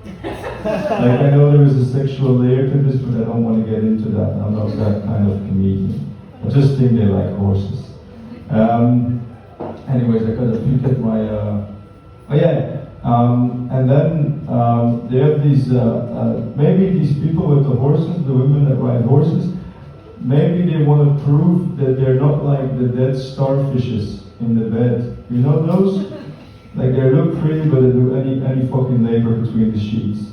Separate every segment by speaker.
Speaker 1: Like, I know there is a sexual layer to this, but I don't want to get into that. I'm not that kind of comedian. I just think they like horses. Anyways, I gotta peek at my. Oh yeah. And then they have these. Maybe these people with the horses, the women that ride horses, maybe they want to prove that they're not like the dead starfishes in the bed. You know those? Like, they look pretty, but they do any fucking labor between the sheets.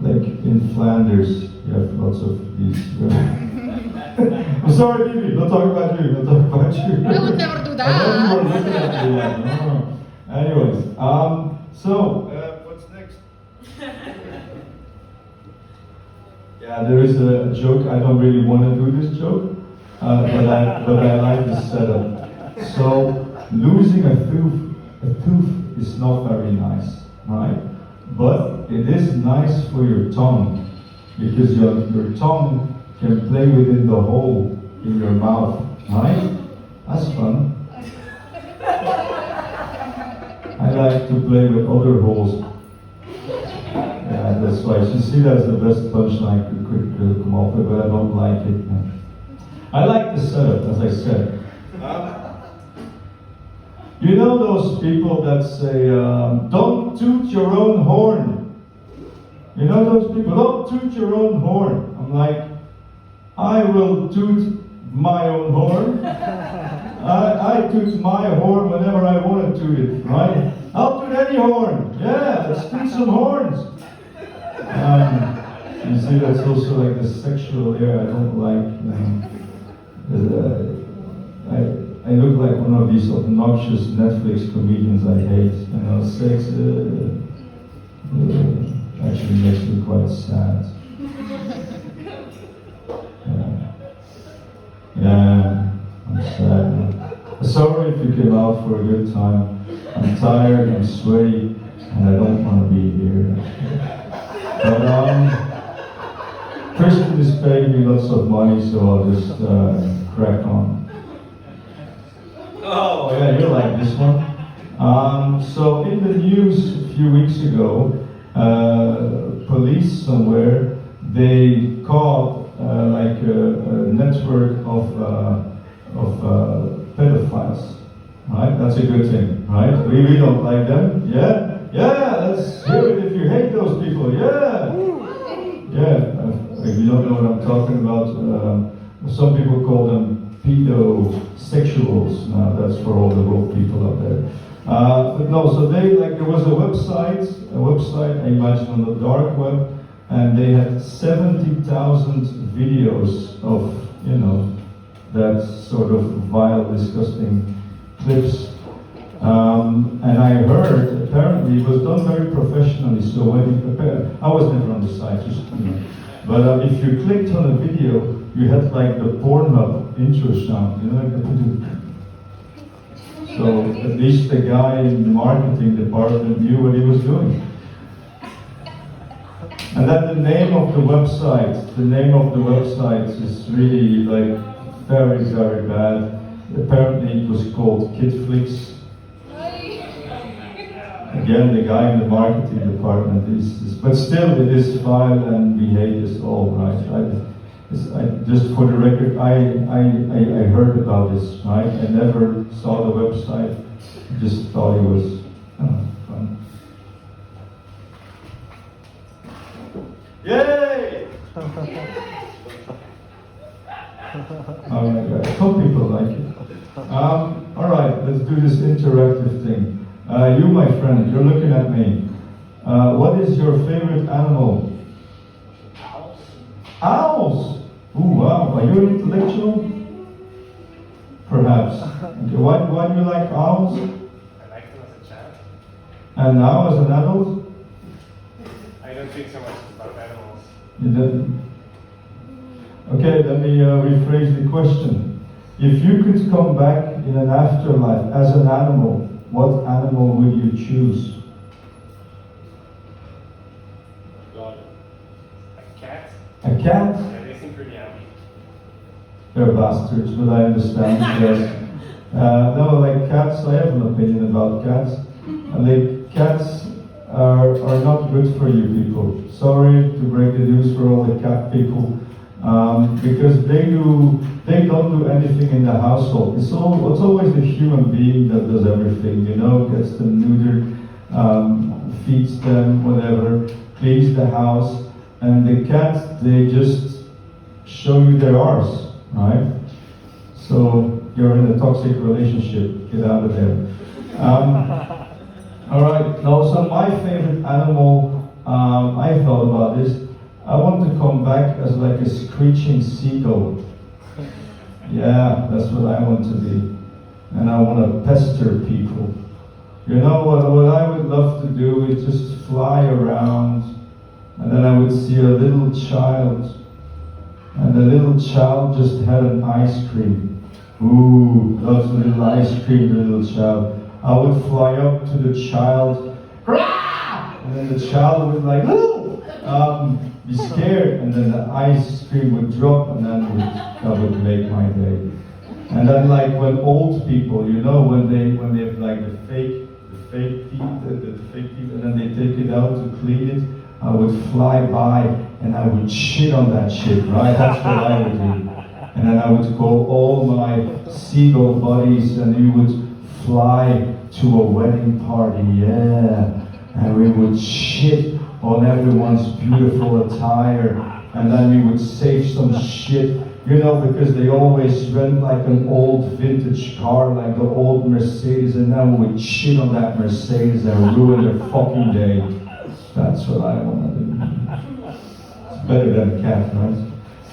Speaker 1: Like in Flanders, you have lots of these. I'm sorry, Bibi, not talking about you, not talking about you.
Speaker 2: I would never do
Speaker 1: I
Speaker 2: that.
Speaker 1: know you were looking at me like, no. Anyways, what's next? Yeah, there is a joke. I don't really want to do this joke, but I like the setup. So, losing a tooth is not very nice, right? But it is nice for your tongue, because your tongue can play within the hole in your mouth, right? That's fun. I like to play with other holes. Yeah, that's why. You see, that's the best punchline could come up with, but I don't like it. I like the setup, as I said. You know those people that say, don't toot your own horn. You know those people, don't toot your own horn. I'm like, I will toot my own horn. I toot my horn whenever I want to toot it, right? I'll toot any horn. Yeah, let's toot some horns. You see, that's also like the sexual area I don't like. I look like one of these obnoxious Netflix comedians I hate. You know, sex actually makes me quite sad. Yeah, I'm sad. Sorry if you came out for a good time. I'm tired, I'm sweaty, and I don't want to be here. But Christian is paying me lots of money, so I'll just crack on. Oh yeah, you like this one. So in the news a few weeks ago, police somewhere, they caught like a network of pedophiles. Right? That's a good thing, right? We don't like them. Yeah? Yeah, let's hear it if you hate those people. Yeah! Yeah, if you don't know what I'm talking about, some people call them pedosexuals. Now that's for all the woke people out there. But no, so there was a website, I imagine on the dark web, and they had 70,000 videos of, you know, that sort of vile, disgusting clips. And I heard, apparently, it was done very professionally, so when you prepare, I was never on the site, just, you know. But if you clicked on a video, you had like the Pornhub intro sound, you know, like the. So at least the guy in the marketing department knew what he was doing. And then the name of the website is really like very, very bad. Apparently it was called KidFlix. Again, the guy in the marketing department is but still it is vile and we hate this all, right? Just for the record, I heard about this, right? I never saw the website, just thought it was fun. Yay! Oh my God, some people like it. All right, let's do this interactive thing. You, my friend, you're looking at me. What is your favorite animal?
Speaker 3: Owls.
Speaker 1: Owls? Ooh, wow. Are you an intellectual? Perhaps. Okay, why do you like owls?
Speaker 3: I liked them as a child.
Speaker 1: And now as an adult?
Speaker 3: I don't think so much about animals.
Speaker 1: You didn't? Okay, let me rephrase the question. If you could come back in an afterlife as an animal, what animal would you choose?
Speaker 3: God. A cat?
Speaker 1: A cat?
Speaker 3: Yeah, they seem pretty happy.
Speaker 1: They're bastards, but I understand. Yes. No, like cats, I have an opinion about cats. Like cats, are not good for you people. Sorry to break the news for all the cat people, because they don't do anything in the household. It's always the human being that does everything, you know, gets them neutered, feeds them, whatever, cleans the house, and the cats, they just show you their arse, right? So you're in a toxic relationship, get out of there. All right, now so my favorite animal, I thought about this. I want to come back as like a screeching seagull. Yeah, that's what I want to be. And I want to pester people. You know what I would love to do is just fly around, and then I would see a little child, and the little child just had an ice cream. Ooh, loves a little ice cream, the little child. I would fly up to the child, and then the child would like, be scared, and then the ice cream would drop, and then that would make my day. And then like when old people, you know, when they have like the fake teeth, and then they take it out to clean it, I would fly by and I would shit on that shit, right? That's what I would do. And then I would call all my seagull buddies, and we would fly to a wedding party, yeah. And we would shit on everyone's beautiful attire, and then we would save some shit, you know, because they always rent like an old vintage car, like the old Mercedes, and then we would shit on that Mercedes and ruin their fucking day. That's what I want to do. It's better than a cat, right?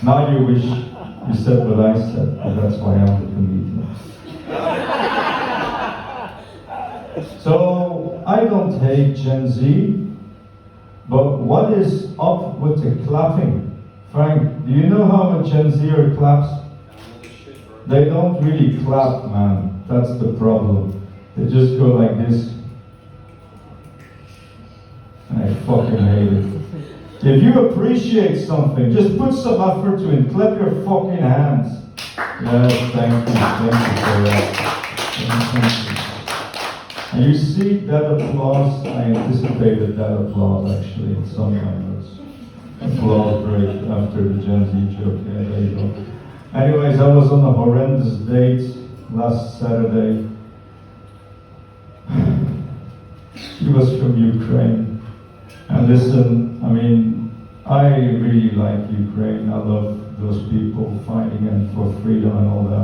Speaker 1: Now you wish you said what I said, but that's why I'm the comedian. So, I don't hate Gen Z, but what is up with the clapping? Frank, do you know how a Gen Zer claps? They don't really clap, man. That's the problem. They just go like this. I fucking hate it. If you appreciate something, just put some effort to it. Clap your fucking hands. Yes, thank you for that. Thank you. And you see that applause? I anticipated that applause actually in some moments. Applause break after the Gen Z joke. Yeah, there you go. Anyways, I was on a horrendous date last Saturday. She was from Ukraine. And listen, I mean, I really like Ukraine. I love those people fighting and for freedom and all that.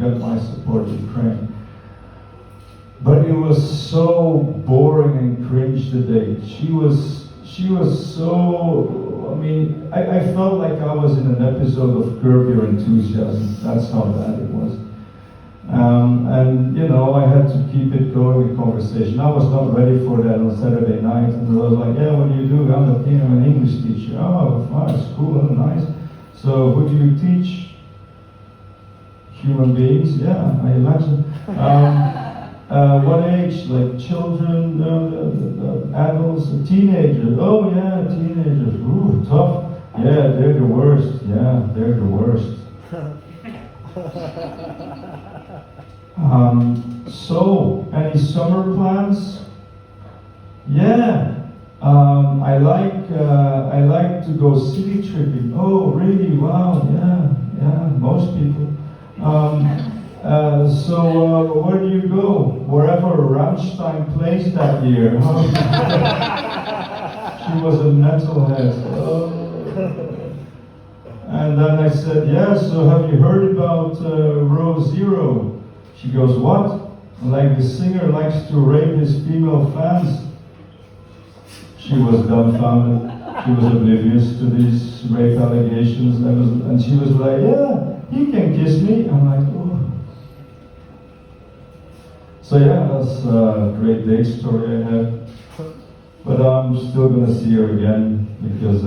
Speaker 1: Got my support, Ukraine. But it was so boring and cringe today. She was so, I mean, I felt like I was in an episode of Curb Your Enthusiasm. That's how bad it was. And, you know, I had to keep it going, the conversation. I was not ready for that on Saturday night. And I was like, yeah, what do you do? I'm an English teacher. Oh, fine, it's cool, nice. So, who do you teach? Human beings? Yeah, I imagine. What age? Like children, adults, teenagers? Oh yeah, teenagers. Ooh, tough. Yeah, they're the worst. Yeah, they're the worst. So, any summer plans? Yeah. I like to go city tripping. Oh, really? Wow. Yeah. Most people. So where do you go? Wherever Rammstein plays that year. She was a metalhead. And then I said, yeah, so have you heard about Row Zero? She goes, what? Like the singer likes to rape his female fans. She was dumbfounded. She was oblivious to these rape allegations. And she was like, yeah, he can kiss me. I'm like, oh. So yeah, that's a great date story I had. But I'm still gonna see her again because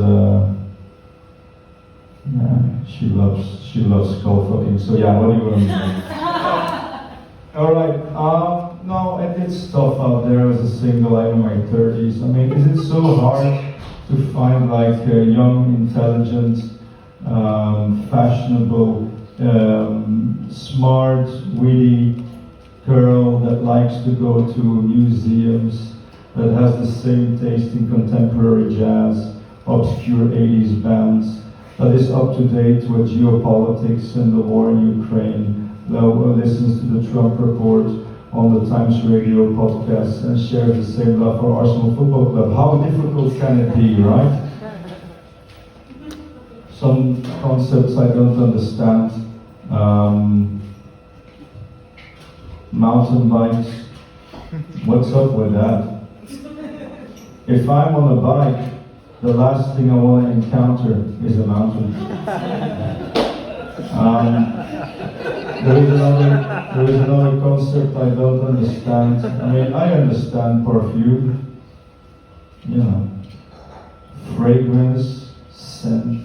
Speaker 1: she loves skull fucking. So yeah, what do you want to do? All right. No, it's tough out there as a single. I'm in my 30s. I mean, is it so hard to find like a young, intelligent, fashionable, smart, witty girl that likes to go to museums that has the same taste in contemporary jazz, obscure 80s bands, that is up to date with geopolitics and the war in Ukraine, that listens to the Trump Report on the Times Radio podcast and shares the same love for Arsenal Football Club. How difficult can it be, right? Some concepts I don't understand. Mountain bikes. What's up with that? If I'm on a bike, the last thing I want to encounter is a mountain. There is another concept I don't understand. I mean, I understand perfume, you know, fragrance, scent.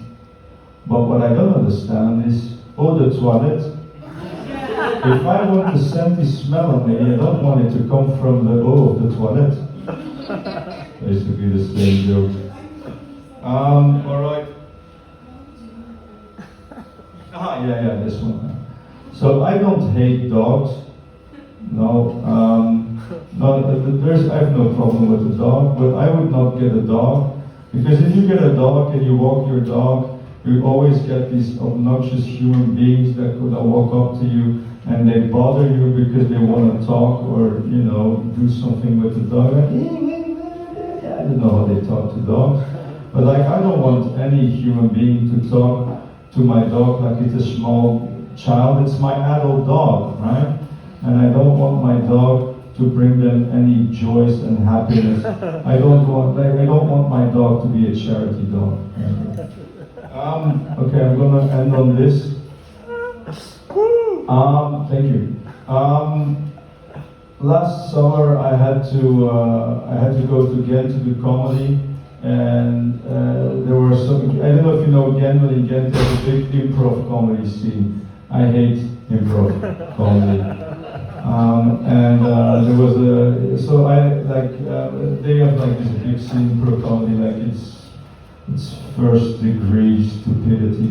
Speaker 1: But what I don't understand is eau de toilette. If I want the scenty smell on me, I don't want it to come from the eau of the toilette. Basically the same joke. Alright. Yeah, this one. So I don't hate dogs. No, I have no problem with a dog, but I would not get a dog, because if you get a dog and you walk your dog, you always get these obnoxious human beings that walk up to you and they bother you because they want to talk or, you know, do something with the dog. I don't know how they talk to dogs, but like I don't want any human being to talk to my dog like it's a small child. It's my adult dog, right? And I don't want my dog to bring them any joys and happiness. I don't want my dog to be a charity dog. Okay, I'm gonna end on this. Thank you. Last summer I had to go to Ghent to do comedy, and there were some. I don't know if you know Ghent, but in Ghent there's a big improv comedy scene. I hate improv comedy. There was they have like this big scene improv comedy, like it's first degree stupidity.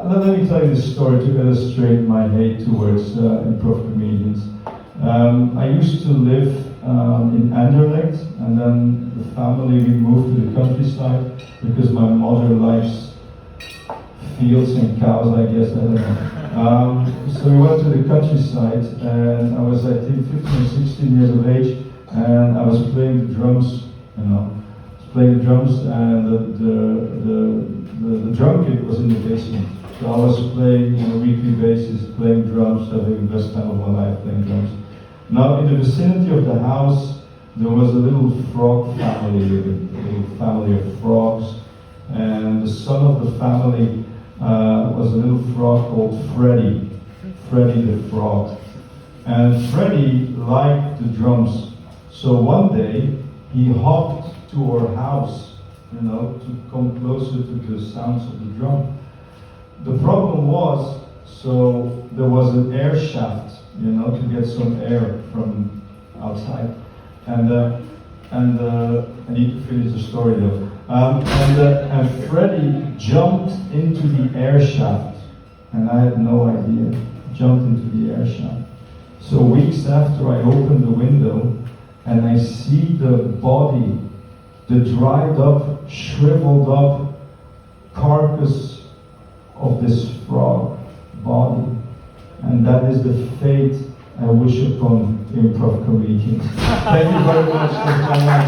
Speaker 1: Let me tell you this story to illustrate my hate towards improv comedians. I used to live in Anderlecht, and then the family, we moved to the countryside because my mother likes fields and cows, I guess, I don't know. So we went to the countryside, and I was, I think, 15 or 16 years of age, and I was playing the drums, you know. Playing the drums, and the drum kit was in the basement. So I was playing on a weekly basis, playing drums, having the best time of my life playing drums. Now, in the vicinity of the house, there was a little frog family living, a little family of frogs, and the son of the family was a little frog called Freddy the frog. And Freddy liked the drums, so one day he hopped to our house, you know, to come closer to the sounds of the drum. The problem was, so there was an air shaft, you know, to get some air from outside. And I need to finish the story though. And Freddy jumped into the air shaft, and I had no idea. Jumped into the air shaft. So weeks after, I opened the window, and I see the body, the dried up, shriveled up carcass of this frog body. And that is the fate I wish upon improv comedians. Thank you very much for coming.